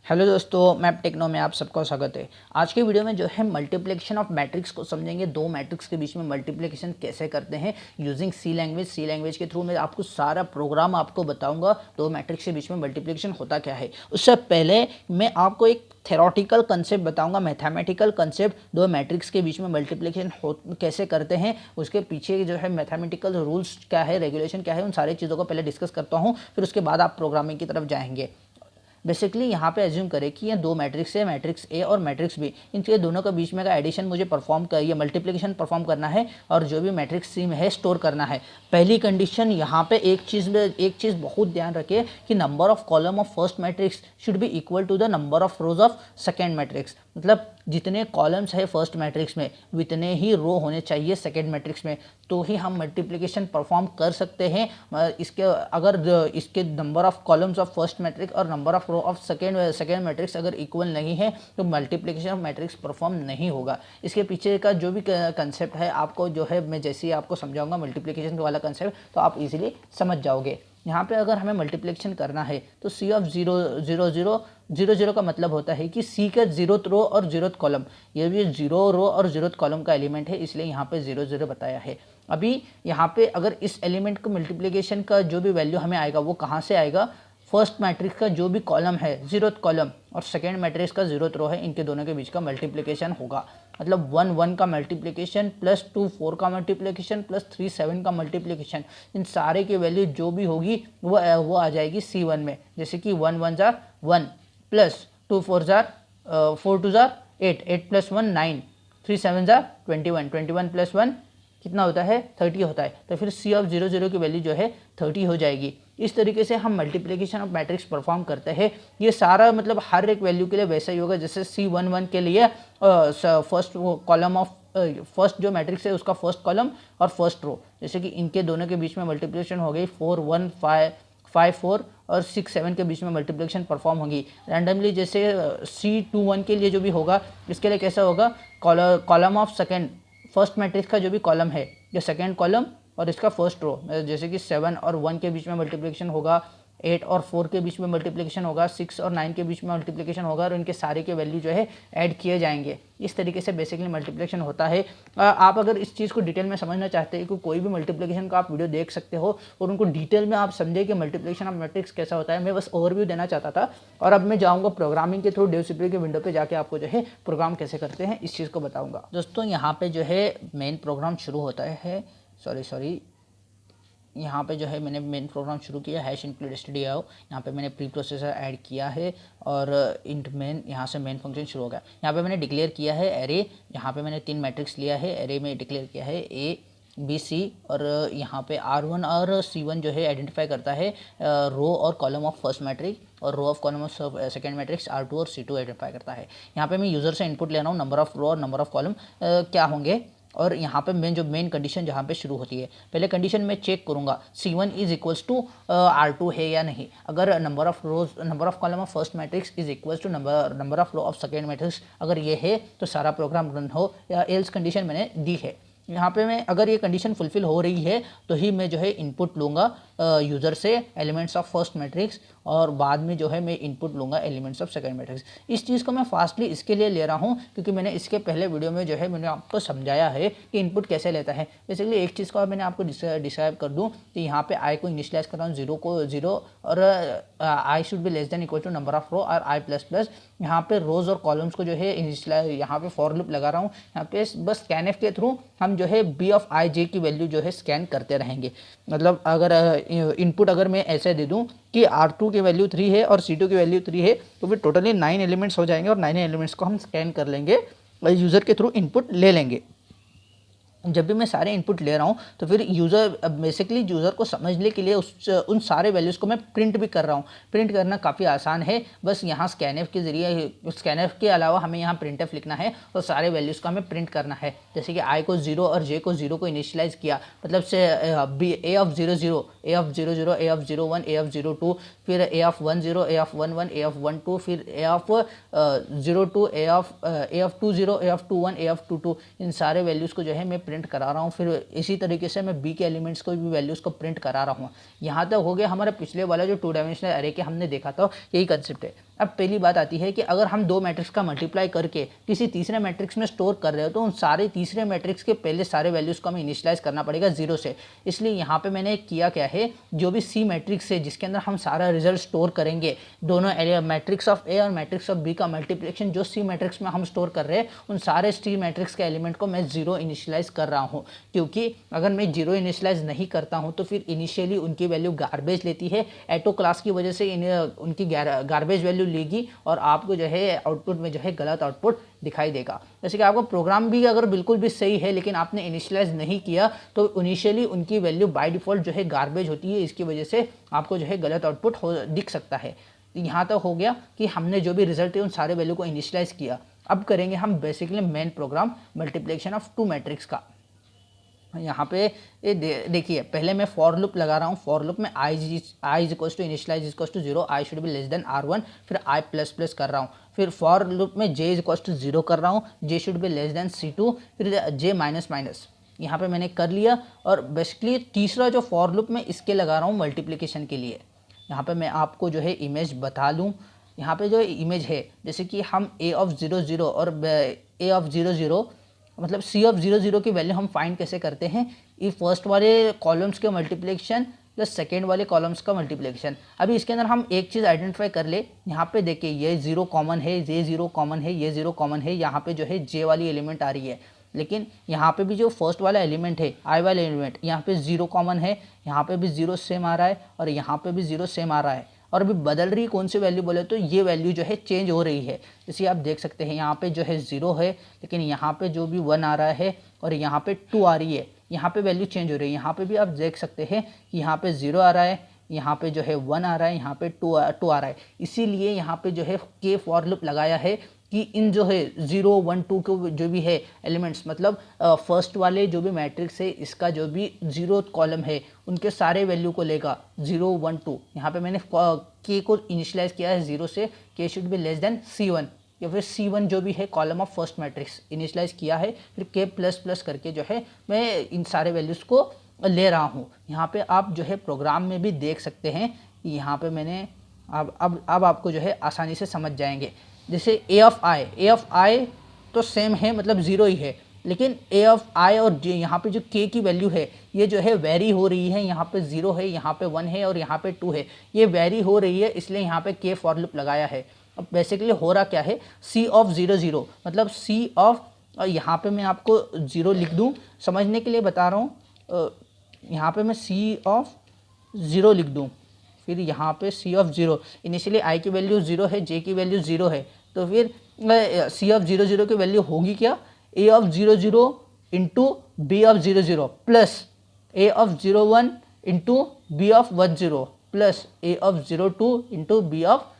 Hello दोस्तों, map techno में आप सबका स्वागत है। आज के वीडियो में जो है मल्टीप्लिकेशन ऑफ मैट्रिक्स को समझेंगे। दो मैट्रिक्स के बीच में मल्टीप्लिकेशन कैसे करते हैं यूजिंग सी लैंग्वेज के थ्रू मैं आपको सारा प्रोग्राम आपको बताऊंगा। दो मैट्रिक्स के बीच में मल्टीप्लिकेशन होता क्या है। उससे पहले मैं आपको एक थेरोटिकल कंसेप्ट बताऊंगा, मैथमेटिकल कंसेप्ट दो मैट्रिक्स के बीच में मल्टीप्लिकेशन कैसे करते हैं, उसके पीछे जो है मैथमेटिकल रूल्स क्या है, रेगुलेशन क्या है, उन सारी चीज़ों को पहले डिस्कस करता हूँ। फिर उसके बाद आप प्रोग्रामिंग की तरफ जाएंगे। बेसिकली यहाँ पे एज्यूम करें कि ये दो मैट्रिक्स है, मैट्रिक्स ए और मैट्रिक्स बी। इनके दोनों के बीच में का एडिशन मुझे परफॉर्म कर ये मल्टीप्लिकेशन परफॉर्म करना है और जो भी मैट्रिक्स सी में है स्टोर करना है। पहली कंडीशन यहाँ पे एक चीज़ बहुत ध्यान रखिए कि number of column of first matrix should be equal to the number of rows of second matrix. मतलब जितने कॉलम्स है फर्स्ट मैट्रिक्स में उतने ही रो होने चाहिए सेकेंड मैट्रिक्स में, तो ही हम मल्टीप्लिकेशन परफॉर्म कर सकते हैं। इसके अगर इसके number of columns of first matrix और number of row of second matrix अगर इक्वल नहीं है तो मल्टीप्लिकेशन ऑफ मैट्रिक्स परफॉर्म नहीं होगा। इसके पीछे का जो भी कंसेप्ट है आपको जो है मैं जैसे ही आपको समझाऊंगा मल्टीप्लिकेशन वाला कंसेप्ट, तो आप इजीली समझ जाओगे। यहाँ पे अगर हमें मल्टीप्लिकेशन करना है तो सी ऑफ 0 का मतलब होता है कि सी का 0th रो और 0th कॉलम, ये भी 0 रो और 0th कॉलम का एलिमेंट है, इसलिए यहाँ पे 0 बताया है। अभी यहाँ पे अगर इस एलिमेंट को मल्टीप्लिकेशन का जो भी वैल्यू हमें आएगा वो कहाँ से आएगा, फर्स्ट मैट्रिक्स का जो भी कॉलम है 0th कॉलम और सेकेंड मैट्रिक्स का 0th रो है, इनके दोनों के बीच का मल्टीप्लिकेशन होगा। मतलब 1 1 का मल्टीप्लिकेशन प्लस 2 4 का मल्टीप्लिकेशन प्लस 3 7 का मल्टीप्लिकेशन, इन सारे की वैल्यू जो भी होगी वो आ जाएगी C1 में। जैसे कि 1 1 jar 1 plus 2 4 jar 4 2 jar 8 8 plus 1 9 3 7 jar 21 21 plus 1 कितना होता है 30 होता है। तो फिर सी ऑफ 0 की वैल्यू जो है 30 हो जाएगी। इस तरीके से हम मल्टीप्लिकेशन ऑफ मैट्रिक्स परफॉर्म करते हैं। ये सारा मतलब हर एक वैल्यू के लिए वैसा ही होगा। जैसे C11 के लिए फर्स्ट कॉलम ऑफ फर्स्ट जो मैट्रिक्स है उसका फर्स्ट कॉलम और फर्स्ट रो, जैसे कि इनके दोनों के बीच में मल्टीप्लिकेशन हो गई 4 1 5 4 और 6 7 के बीच में मल्टीप्लिकेशन परफॉर्म होगी रैंडमली। जैसे C21 के लिए जो भी होगा इसके लिए कैसा होगा, column of second first matrix का जो भी कॉलम है ये सेकेंड कॉलम और इसका फर्स्ट रो, जैसे कि 7 और 1 के बीच में मल्टीप्लिकेशन होगा, 8 और 4 के बीच में मल्टीप्लिकेशन होगा, 6 और 9 के बीच में मल्टीप्लिकेशन होगा और इनके सारे के वैल्यू जो है ऐड किए जाएंगे। इस तरीके से बेसिकली मल्टीप्लिकेशन होता है। आप अगर इस चीज़ को डिटेल में समझना चाहते हैं कि कोई भी मल्टीप्लिकेशन का आप वीडियो देख सकते हो और उनको डिटेल में आप समझे कि मल्टीप्लिकेशन ऑफ मैट्रिक्स कैसा होता है। मैं बस ओवरव्यू देना चाहता था और अब मैं जाऊँगा प्रोग्रामिंग के थ्रू डेवसीपीयू के विंडो पर जाके आपको जो है प्रोग्राम कैसे करते हैं इस चीज़ को बताऊँगा। दोस्तों यहाँ पर जो है मेन प्रोग्राम शुरू होता है, सॉरी यहाँ पे जो है मैंने मेन प्रोग्राम शुरू किया हैश इंक्लूड stdio। यहाँ पे मैंने प्री प्रोसेसर ऐड किया है और इंट मेन, यहाँ से मेन फंक्शन शुरू हो गया। यहाँ पे मैंने डिक्लेयर किया है एरे, यहाँ पे मैंने 3 मैट्रिक्स लिया है, एरे में डिक्लेयर किया है A B C और यहाँ पे R1 और C1 जो है आइडेंटिफाई करता है रो और कॉलम ऑफ फर्स्ट मैट्रिक्स और row of column of second matrix R2 और C2 आइडेंटिफाई करता है। यहाँ पे मैं यूज़र से इनपुट ले रहा हूँ, नंबर ऑफ रो और नंबर ऑफ कॉलम क्या होंगे। और यहाँ पे मेन कंडीशन जहाँ पे शुरू होती है, पहले कंडीशन में चेक करूँगा C1 is equals to R2 है या नहीं। अगर number of column of first matrix is equals to number of row of second matrix अगर ये है तो सारा प्रोग्राम रन हो, या एल्स कंडीशन मैंने दी है। यहाँ पे मैं अगर ये कंडीशन फुलफिल हो रही है तो ही मैं जो है इनपुट लूँगा यूज़र से एलिमेंट्स ऑफ फर्स्ट मैट्रिक्स और बाद में जो है मैं इनपुट लूँगा एलिमेंट्स ऑफ सेकंड मैट्रिक्स। इस चीज़ को मैं फास्टली इसके लिए ले रहा हूँ क्योंकि मैंने इसके पहले वीडियो में जो है मैंने आपको समझाया है कि इनपुट कैसे लेता है। बेसिकली एक चीज़ को मैंने आपको डिस्क्राइब कर दूँ तो यहाँ पे आई को इनिशियलाइज कर रहा हूँ 0 और I should be less than equal to number of row और आई प्लस प्लस। यहाँ पे रोज और कॉलम्स को जो है इनिशियलाइज यहाँ पे फॉर लूप लगा रहा हूँ। यहाँ पे बस स्कैनएफ के थ्रू हम जो है बी ऑफ आई जे की वैल्यू जो है स्कैन करते रहेंगे। मतलब अगर इनपुट अगर मैं ऐसे दे दूं कि R2 की वैल्यू 3 है और C2 की वैल्यू 3 है तो फिर टोटली 9 एलिमेंट्स हो जाएंगे और 9 एलिमेंट्स को हम स्कैन कर लेंगे और यूज़र के थ्रू इनपुट ले लेंगे। जब भी मैं सारे इनपुट ले रहा हूँ तो फिर यूज़र बेसिकली यूज़र को समझने के लिए उन सारे वैल्यूज़ को मैं प्रिंट भी कर रहा हूँ। प्रिंट करना काफ़ी आसान है, बस यहाँ स्कैनएफ के ज़रिए स्कैनएफ के अलावा हमें यहाँ प्रिंटएफ लिखना है और सारे वैल्यूज़ को हमें प्रिंट करना है। जैसे कि आई को 0 और जे को 0 को इनिशियलाइज किया, मतलब से A of 0 0, A of 0 0, A of 0 1, A of 0 2, फिर A of 1 0, A of 1 1, A of 1 2, फिर A of 0 2, A of 2 0, A of 2 1, A of 2 2। इन सारे वैल्यूज़ को जो है मैं प्रिंट करा रहा हूँ। फिर इसी तरीके से मैं बी के एलिमेंट्स को भी वैल्यूज़ को प्रिंट करा रहा हूँ। यहाँ तक हो गया हमारा पिछले वाला जो 2 डायमेंशनल एरे के हमने देखा था, यही कंसेप्ट है। अब पहली बात आती है कि अगर हम दो मैट्रिक्स का मल्टीप्लाई करके किसी तीसरे मैट्रिक्स में स्टोर कर रहे हो तो उन सारे तीसरे मैट्रिक्स के पहले सारे वैल्यूज़ को हमें इनिशियलाइज करना पड़ेगा 0 से। इसलिए यहाँ पे मैंने किया क्या है, जो भी सी मैट्रिक्स है जिसके अंदर हम सारा रिजल्ट स्टोर करेंगे, दोनों मैट्रिक्स ऑफ ए और मैट्रिक्स ऑफ बी का मल्टीप्लिकेशन जो सी मैट्रिक्स में हम स्टोर कर रहे हैं, उन सारे सी मैट्रिक्स के एलिमेंट को मैं 0 इनिशियलाइज कर रहा हूँ। क्योंकि अगर मैं 0 इनिशियलाइज नहीं करता हूँ तो फिर इनिशियली उनकी वैल्यू गार्बेज लेती है, एटो क्लास की वजह से उनकी गार्बेज वैल्यू लेगी और आपको जो है आउटपुट में जो है गलत आउटपुट दिखाई देगा। जैसे कि आपको प्रोग्राम भी अगर बिल्कुल भी सही है लेकिन आपने इनिशियलाइज नहीं किया तो इनिशियली उनकी वैल्यू बाय डिफ़ॉल्ट जो है गार्बेज होती है, इसकी वजह से आपको जो है गलत आउटपुट दिख सकता है। यहाँ तक हो गया कि हमने जो भी रिजल्ट है उन सारे वैल्यू को इनिशियलाइज किया। अब करेंगे हम basically main program multiplication of two matrix का। यहाँ पे ये देखिए, पहले मैं फॉर लूप लगा रहा हूँ। फॉर लूप में I is equal to initialise is equal to 0, I should be less than R1, फिर आई प्लस प्लस कर रहा हूँ। फिर फॉर लूप में जे इज इक्वल टू 0 कर रहा हूँ, J should be less than C2, फिर जे माइनस माइनस यहाँ पे मैंने कर लिया। और बेसिकली तीसरा जो फॉर लूप में इसके लगा रहा हूँ मल्टीप्लिकेशन के लिए। यहाँ पे मैं आपको जो है इमेज बता लूँ। यहाँ पे जो इमेज है, जैसे कि हम a ऑफ 0 0 और a ऑफ 0 0 मतलब c ऑफ 0 0 की वैल्यू हम फाइंड कैसे करते हैं, ये फर्स्ट वाले कॉलम्स के मल्टीप्लिकेशन प्लस सेकेंड वाले कॉलम्स का मल्टीप्लिकेशन। अभी इसके अंदर हम एक चीज़ आइडेंटिफाई कर ले। यहाँ पे देखिए ये 0 कॉमन है, ये 0 कॉमन है, ये 0 कॉमन है, यहाँ पे जो है जे वाली एलिमेंट आ रही है। लेकिन यहाँ पे भी जो फर्स्ट वाला एलिमेंट है, आई वाला एलिमेंट, यहाँ पे 0 कॉमन है, यहाँ पे भी 0 सेम आ रहा है और यहाँ पे भी 0 सेम आ रहा है। और अभी बदल रही कौन सी वैल्यू बोले तो ये वैल्यू जो है चेंज हो रही है। जैसे आप देख सकते हैं यहाँ पे जो है 0 है, लेकिन यहाँ पे जो भी 1 आ रहा है और यहाँ पे 2 आ रही है, यहाँ पे वैल्यू चेंज हो रही है। यहाँ पे भी आप देख सकते हैं कि यहाँ पे 0 आ रहा है, यहाँ पे जो है 1 आ रहा है, यहाँ पे 2 आ रहा है। इसीलिए यहाँ पे जो है के फॉर लूप लगाया है कि इन जो है 0 1 2 के जो भी है एलिमेंट्स, मतलब फर्स्ट वाले जो भी मैट्रिक्स है इसका जो भी 0 कॉलम है उनके सारे वैल्यू को लेगा 0 1 2। यहाँ पे मैंने के को इनिशियलाइज किया है 0 से, के should be less then C1 या फिर C1 जो भी है column of first matrix initialize किया है। फिर के प्लस प्लस करके जो है मैं इन सारे वैल्यूज़ को ले रहा हूँ। यहाँ पे आप जो है प्रोग्राम में भी देख सकते हैं, यहाँ पे मैंने अब आपको जो है आसानी से समझ जाएंगे। जैसे ए ऑफ आई तो सेम है, मतलब 0 ही है, लेकिन ए ऑफ आई और जे यहाँ पे जो के की वैल्यू है ये जो है वेरी हो रही है। यहाँ पे 0 है, यहाँ पे 1 है और यहाँ पे 2 है, ये वेरी हो रही है, इसलिए यहाँ पे के फॉर लूप लगाया है। अब बेसिकली हो रहा क्या है, सी ऑफ 0 0 मतलब सी ऑफ, यहाँ पे मैं आपको 0 लिख दूँ समझने के लिए बता रहा हूँ। यहाँ पे मैं सी ऑफ 0 लिख दूँ, फिर यहाँ पे सी ऑफ 0, इनिशियली आई की वैल्यू 0 है, जे की वैल्यू 0 है, तो फिर सी ऑफ 0 0 की वैल्यू होगी क्या, A of 0 0 into B of 0 0 plus A of 0 1 into B of 1 0 plus A of 0 2 into B of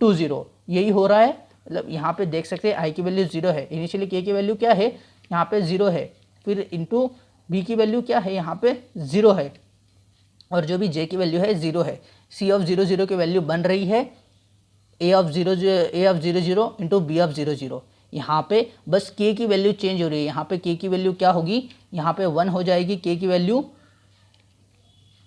2 0। यही हो रहा है। मतलब यहाँ पे देख सकते हैं आई की वैल्यू 0 है, इनिशियली के की वैल्यू क्या है, यहाँ पे 0 है, फिर इंटू बी की वैल्यू क्या है, यहाँ पे 0 है, और जो भी जे की वैल्यू है 0 है। सी ऑफ 0 0 की वैल्यू बन रही है A of 0 0 into B of 0 0। यहाँ पे बस के की वैल्यू चेंज हो रही है। यहाँ पे के की वैल्यू क्या होगी, यहाँ पे 1 हो जाएगी के की वैल्यू,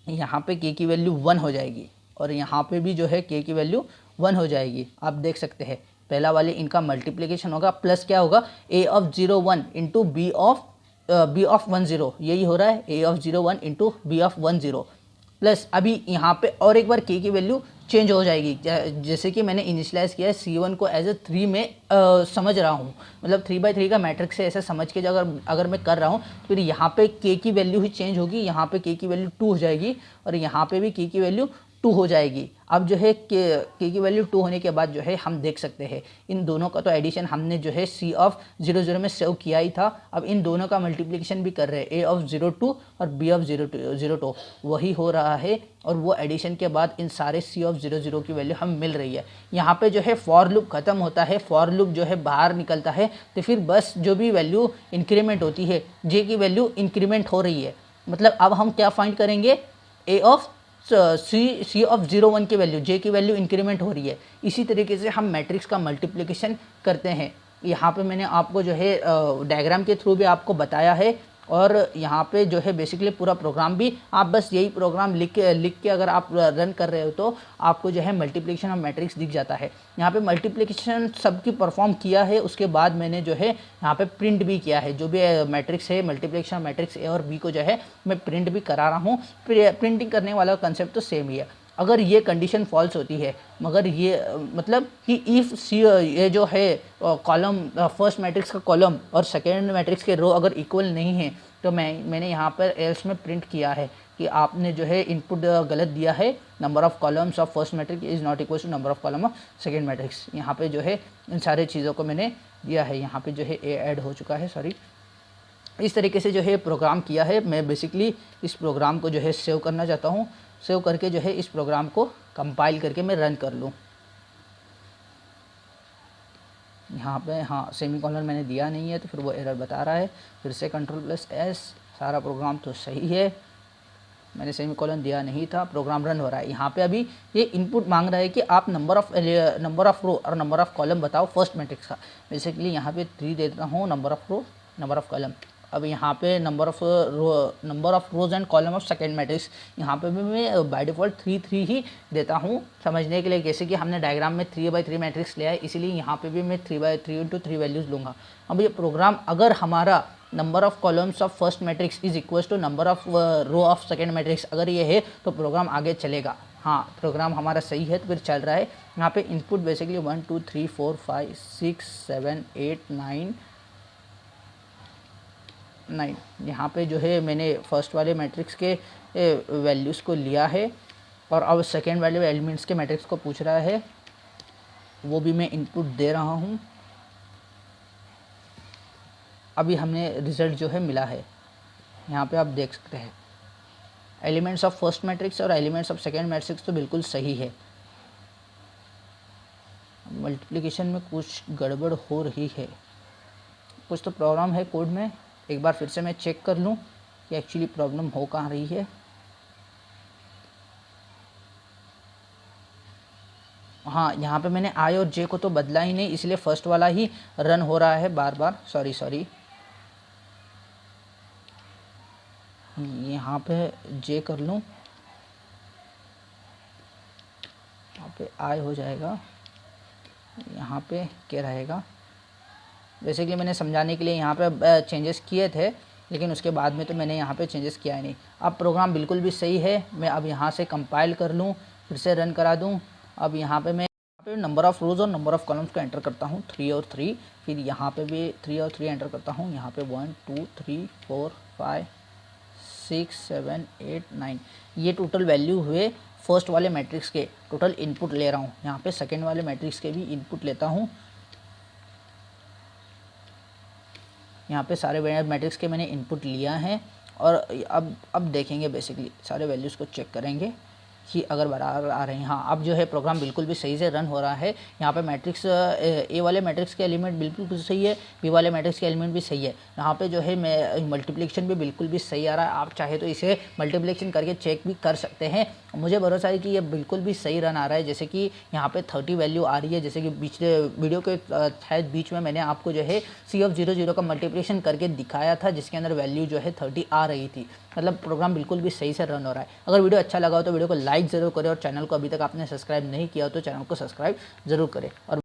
यहाँ पे के की वैल्यू 1 हो जाएगी और यहाँ पे भी जो है के की वैल्यू 1 हो जाएगी। आप देख सकते हैं पहला वाले इनका मल्टीप्लिकेशन होगा, प्लस क्या होगा A of 0 1 into B of 1 0, यही हो रहा है A of 0 1 into B of 1 0 plus अभी यहाँ पे और एक बार के की वैल्यू चेंज हो जाएगी। जैसे कि मैंने इनिशियलाइज किया है C1 को एज ए 3 में समझ रहा हूँ, मतलब 3/3 का मैट्रिक्स है ऐसा समझ के अगर मैं कर रहा हूँ, फिर यहाँ पे के की वैल्यू ही चेंज होगी, यहाँ पे के की वैल्यू 2 हो जाएगी और यहाँ पे भी के की वैल्यू 2 हो जाएगी। अब जो है के की वैल्यू 2 होने के बाद जो है हम देख सकते हैं इन दोनों का तो एडिशन हमने जो है सी ऑफ 0 0 में सेव किया ही था। अब इन दोनों का मल्टीप्लिकेशन भी कर रहे हैं, ए ऑफ 0 2 और बी ऑफ 0 2 वही हो रहा है, और वो एडिशन के बाद इन सारे सी ऑफ 0 0 की वैल्यू हम मिल रही है। यहाँ पे जो है फॉर लूप खत्म होता है, फॉर लूप जो है बाहर निकलता है, तो फिर बस जो भी वैल्यू इंक्रीमेंट होती है, जे की वैल्यू इंक्रीमेंट हो रही है, मतलब अब हम क्या फाइंड करेंगे, ए ऑफ सी ऑफ 0 1 की वैल्यू, जे की वैल्यू इंक्रीमेंट हो रही है। इसी तरीके से हम मैट्रिक्स का मल्टीप्लिकेशन करते हैं। यहाँ पे मैंने आपको जो है डायग्राम के थ्रू भी आपको बताया है और यहाँ पे जो है बेसिकली पूरा प्रोग्राम भी आप बस यही प्रोग्राम लिख के अगर आप रन कर रहे हो तो आपको जो है मल्टीप्लिकेशन ऑफ मैट्रिक्स दिख जाता है। यहाँ पे मल्टीप्लिकेशन सबकी परफॉर्म किया है, उसके बाद मैंने जो है यहाँ पे प्रिंट भी किया है। जो भी मैट्रिक्स है मल्टीप्लिकेशन मैट्रिक्स ए और बी को जो है मैं प्रिंट भी करा रहा हूँ। प्रिंटिंग करने वाला कंसेप्ट तो सेम ही है। अगर ये कंडीशन फॉल्स होती है, मगर ये मतलब कि इफ़ सी ये जो है कॉलम फर्स्ट मैट्रिक्स का कॉलम और सेकेंड मैट्रिक्स के रो अगर इक्वल नहीं है तो मैंने यहाँ पर एल्स में प्रिंट किया है कि आपने जो है इनपुट गलत दिया है, number of columns of first matrix is not equal to number of column of second matrix. यहाँ पे जो है इन सारे चीज़ों को मैंने दिया है। यहाँ पे जो है ए ऐड हो चुका है, सॉरी। इस तरीके से जो है प्रोग्राम किया है। मैं बेसिकली इस प्रोग्राम को जो है सेव करना चाहता हूँ। सेव करके जो है इस प्रोग्राम को कंपाइल करके मैं रन कर लूँ। यहाँ पे हाँ सेमीकोलन मैंने दिया नहीं है तो फिर वो एरर बता रहा है। फिर से Ctrl+S, सारा प्रोग्राम तो सही है, मैंने सेमीकोलन दिया नहीं था, प्रोग्राम रन हो रहा है। यहाँ पे अभी ये इनपुट मांग रहा है कि आप नंबर ऑफ़ रो और नंबर ऑफ़ कॉलम बताओ फर्स्ट मैट्रिक्स का। बेसिकली यहाँ पे 3 देता हूँ, number of row, number of column. अब यहाँ पे number of rows and column of second matrix, यहाँ पे भी मैं बाय डिफ़ॉल्ट 3 ही देता हूँ समझने के लिए। जैसे कि हमने डायग्राम में 3/3 मैट्रिक्स लिया है, इसीलिए यहाँ पे भी मैं 3/3 × 3 वैल्यूज़ लूँगा। अब ये प्रोग्राम अगर हमारा number of columns of first matrix is equal to number of row of second matrix अगर ये है तो प्रोग्राम आगे चलेगा। हाँ प्रोग्राम हमारा सही है तो फिर चल रहा है। यहाँ पे इनपुट बेसिकली 1 2 3 4 5 6 7 8 9 यहाँ पे जो है मैंने फर्स्ट वाले मैट्रिक्स के वैल्यूज़ को लिया है और अब सेकेंड वाले एलिमेंट्स के मैट्रिक्स को पूछ रहा है, वो भी मैं इनपुट दे रहा हूँ। अभी हमने रिज़ल्ट जो है मिला है, यहाँ पे आप देख सकते हैं एलिमेंट्स ऑफ फर्स्ट मैट्रिक्स और एलिमेंट्स ऑफ सेकेंड मैट्रिक्स तो बिल्कुल सही है। मल्टीप्लिकेशन में कुछ गड़बड़ हो रही है, कुछ तो प्रॉब्लम है कोड में। एक बार फिर से मैं चेक कर लूँ कि एक्चुअली प्रॉब्लम हो कहाँ रही है। हाँ यहाँ पे मैंने आई और जे को तो बदला ही नहीं, इसलिए फर्स्ट वाला ही रन हो रहा है बार बार। सॉरी यहाँ पे जे कर लूँ, यहाँ पे आई हो जाएगा, यहाँ पे क्या रहेगा। बेसिकली मैंने समझाने के लिए यहाँ पे चेंजेस किए थे, लेकिन उसके बाद में तो मैंने यहाँ पे चेंजेस किया ही नहीं। अब प्रोग्राम बिल्कुल भी सही है। मैं अब यहाँ से कंपाइल कर लूँ, फिर से रन करा दूँ। अब यहाँ पे मैं नंबर ऑफ़ रोज़ और नंबर ऑफ़ कॉलम्स को एंटर करता हूँ 3 और 3, फिर यहाँ पे भी 3 और 3 एंटर करता हूँ। यहाँ पे 1 2 3 4 5 6 7 8 9 ये टोटल वैल्यू हुए फर्स्ट वाले मैट्रिक्स के। टोटल इनपुट ले रहा हूँ, यहाँ पे सेकेंड वाले मैट्रिक्स के भी इनपुट लेता हूँ। यहाँ पे सारे मैट्रिक्स के मैंने इनपुट लिया है और अब देखेंगे बेसिकली सारे वैल्यूज़ को चेक करेंगे कि अगर बराबर आ रहे हैं। हाँ अब जो है प्रोग्राम बिल्कुल भी सही से रन हो रहा है। यहाँ पे मैट्रिक्स ए वाले मैट्रिक्स के एलिमेंट बिल्कुल सही है, बी वाले मैट्रिक्स के एलिमेंट भी सही है। यहाँ पे जो है मैं मल्टीप्लिकेशन भी बिल्कुल भी सही आ रहा है। आप चाहे तो इसे मल्टीप्लिकेशन करके चेक भी कर सकते हैं। मुझे भरोसा है कि ये बिल्कुल भी सही रन आ रहा है। जैसे कि यहाँ पे 30 वैल्यू आ रही है, जैसे कि पिछले वीडियो के शायद बीच में मैंने आपको जो है C(0) का मल्टीप्लिकेशन करके दिखाया था, जिसके अंदर वैल्यू जो है 30 आ रही थी। मतलब प्रोग्राम बिल्कुल भी सही से रन हो रहा है। अगर वीडियो अच्छा लगा हो तो वीडियो को लाइक ज़रूर करें और चैनल को अभी तक आपने सब्सक्राइब नहीं किया हो तो चैनल को सब्सक्राइब ज़रूर करें। और